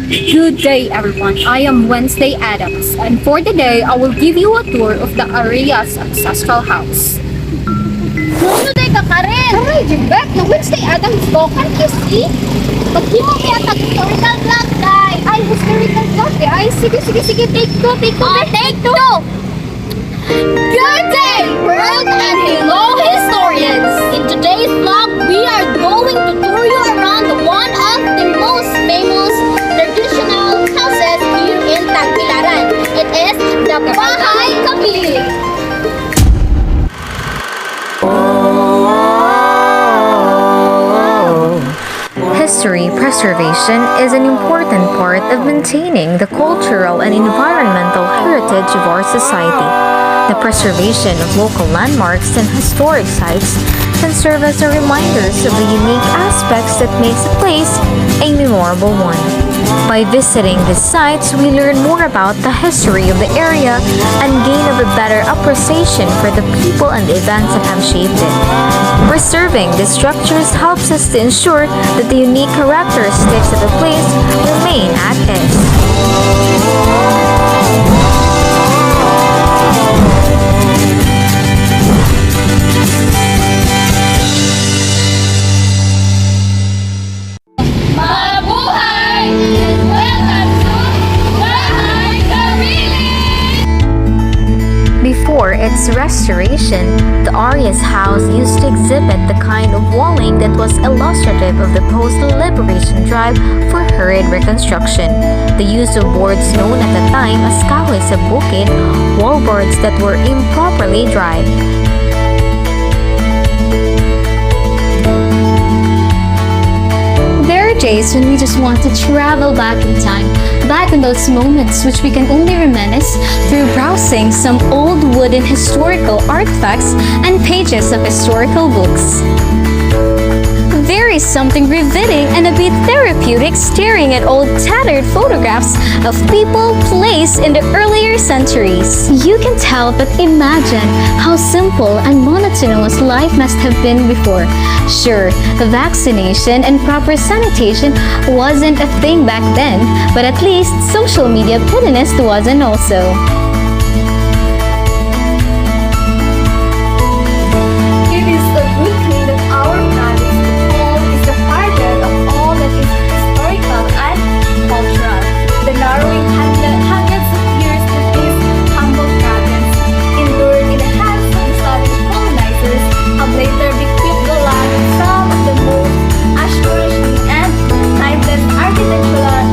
Good day, everyone. I am Wednesday Adams, and for today, I will give you a tour of the area's ancestral house. Nunuday ka ka rin! Aray, Jimbek, na Wednesday Adams ko, can't you see? Pag-himo kaya historical vlog, guys! Ay, historical vlog eh. Ay, sige, take two. Take two! Good day, world and hello, historians! In today's vlog, we are going to tour you around one of the most famous traditional houses here in Tagbilaran. It is the Bahay Kabilin. History preservation is an important part of maintaining the cultural and environmental heritage of our society. The preservation of local landmarks and historic sites can serve as a reminders of the unique aspects that makes a place a memorable one. By visiting these sites, we learn more about the history of the area and gain a better appreciation for the people and the events that have shaped it. Preserving these structures helps us to ensure that the unique characteristics of the place remain as is. Before its restoration, the Arias house used to exhibit the kind of walling that was illustrative of the post-liberation drive for hurried reconstruction. The use of boards known at the time as kahoy sa bukid, wallboards that were improperly dried. There are days when we just want to travel back in time, back in those moments which we can only reminisce through browsing some old wooden historical artifacts and pages of historical books. There is something riveting and a bit therapeutic staring at old tattered photographs of people placed in the earlier centuries. You can tell but imagine how simple and monotonous life must have been before. Sure, vaccination and proper sanitation wasn't a thing back then, but at least social media pettiness wasn't also. It is a good thing that our province is the pattern of all that is historical and cultural. The narrowing hundreds of years that this humble province endured in the hands of the Spanish colonizers have later bequeathed the land with some of the most astonishing and timeless architectural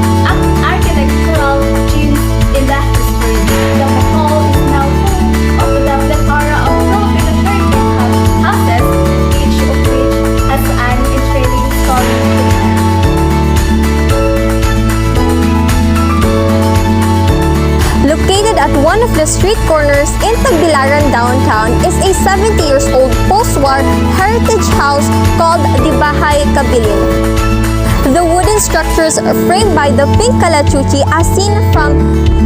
gems in the history. The Mahal is now home of the plethora of broken and heritage houses, each of which has an intriguing story to tell. Located at one of the street corners in Tagbilaran downtown is a 70-years-old post-war heritage house called the Bahay Kabilin. The wooden structures framed by the pink kalachuchi as seen from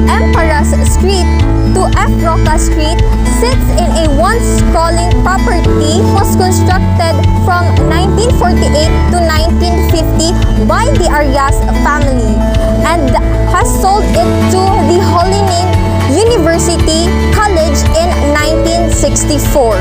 Emperas Street to F. Roca Street sits in a once sprawling property was constructed from 1948 to 1950 by the Arias family and has sold it to the Holy Name University College in 1964.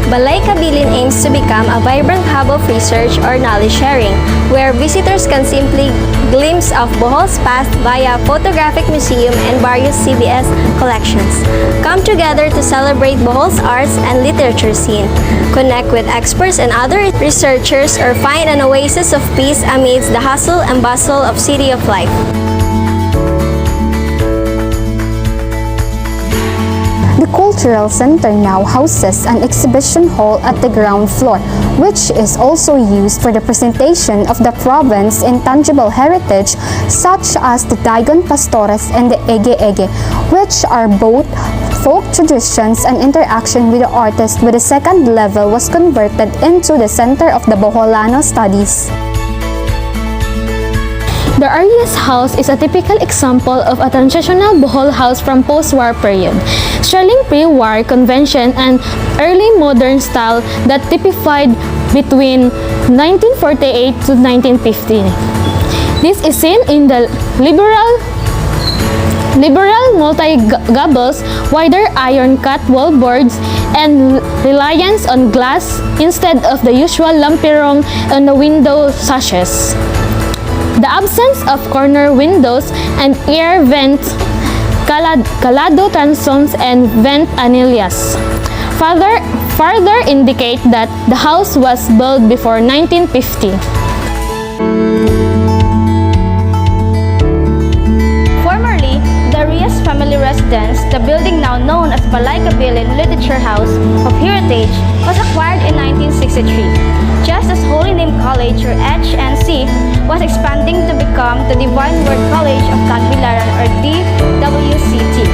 Bahay Kabilin aims to become a vibrant hub of research or knowledge sharing, where visitors can simply glimpse of Bohol's past via photographic museum and various CBS collections. Come together to celebrate Bohol's arts and literature scene, connect with experts and other researchers, or find an oasis of peace amidst the hustle and bustle of city of life. The Cultural Center now houses an exhibition hall at the ground floor, which is also used for the presentation of the province's intangible heritage, such as the Daigon Pastores and the Ege Ege, which are both folk traditions and interaction with the artist. With the second level was converted into the Center of the Boholano Studies. The Arias house is a typical example of a transitional Bohol house from post-war period, straddling pre-war convention and early modern style that typified between 1948 to 1950. This is seen in the liberal multi-gables, wider iron cut wallboards, and reliance on glass instead of the usual lampiron on the window sashes. The absence of corner windows and air vent calado transoms and vent anillas further indicate that the house was built before 1950. Formerly, the Rias family residence, the building now known as Bahay Kabilin Literature House of Heritage, was acquired in 1963, just as Holy Name College or HNC was expanding to become the Divine Word College of Tagbilaran or DWCT.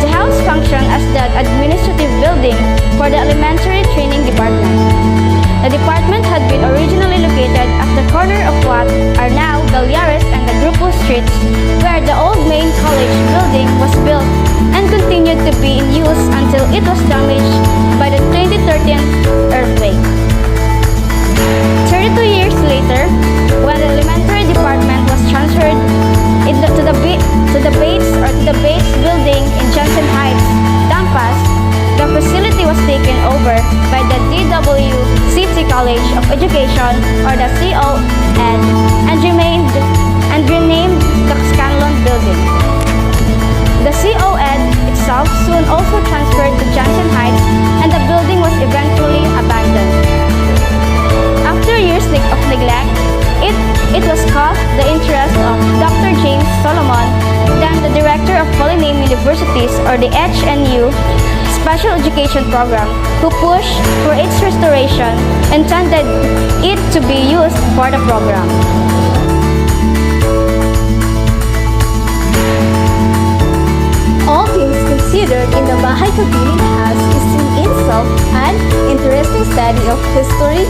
The house functioned as the administrative building for the elementary training department. The department had been originally located at the corner of what are now Galyares and the Grupo Streets, where the old main college building was built and continued to be in use until it was damaged by the 2013 earthquake. 32 years later, when the elementary department was transferred to the Bates building in Johnson Heights, Tampas, the facility was taken over by the DWCT College of Education or the COED and renamed the Scanlon Building. The COED itself soon also transferred to Johnson Heights and the building was eventually abandoned. After years of neglect, it was caught the interest of Dr. James Solomon, then the director of Holy Name Universities or the HNU Special Education Program, who pushed for its restoration, intended it to be used for the program. All things considered in the Bahay Kabilin house is in itself an interesting study of history,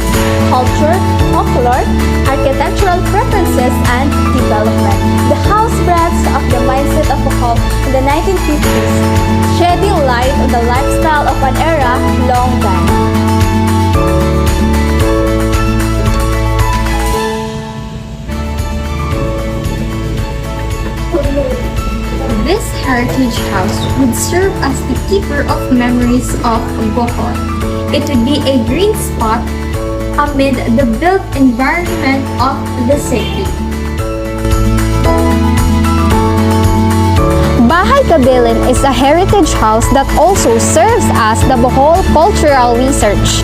culture, folklore, architectural preferences, and development. The house breaths of the mindset of Bohol in the 1950s, shedding light on the lifestyle of an era long gone. This heritage house would serve as the keeper of memories of Bohol. It would be a green spot amid the built environment of the city. Bahay Kabilin is a heritage house that also serves as the Bohol Cultural Research.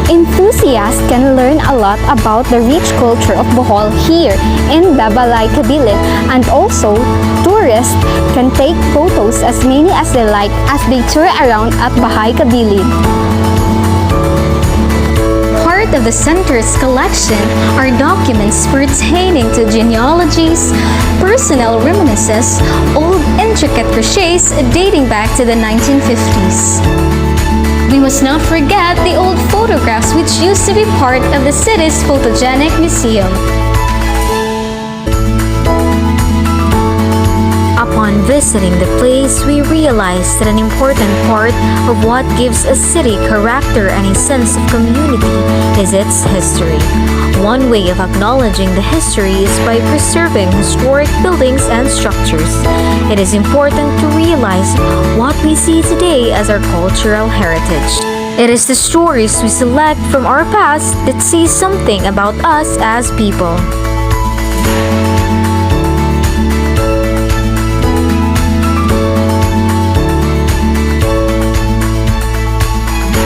Enthusiasts can learn a lot about the rich culture of Bohol here in the Bahay Kabilin, and also tourists can take photos as many as they like as they tour around at Bahay Kabilin. Part of the center's collection are documents pertaining to genealogies, personal reminiscences, old intricate crochets dating back to the 1950s. We must not forget the old photographs which used to be part of the city's photogenic museum. Upon visiting the place, we realized that an important part of what gives a city character and a sense of community is its history. One way of acknowledging the history is by preserving historic buildings and structures. It is important to realize what we see today as our cultural heritage. It is the stories we select from our past that say something about us as people.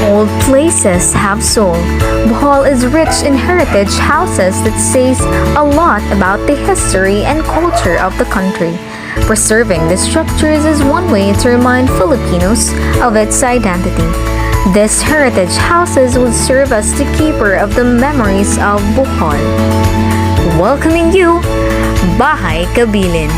Old places have soul. Bohol is rich in heritage houses that says a lot about the history and culture of the country. Preserving the structures is one way to remind Filipinos of its identity. These heritage houses would serve as the keeper of the memories of Bohol. Welcoming you, Bahay Kabilin.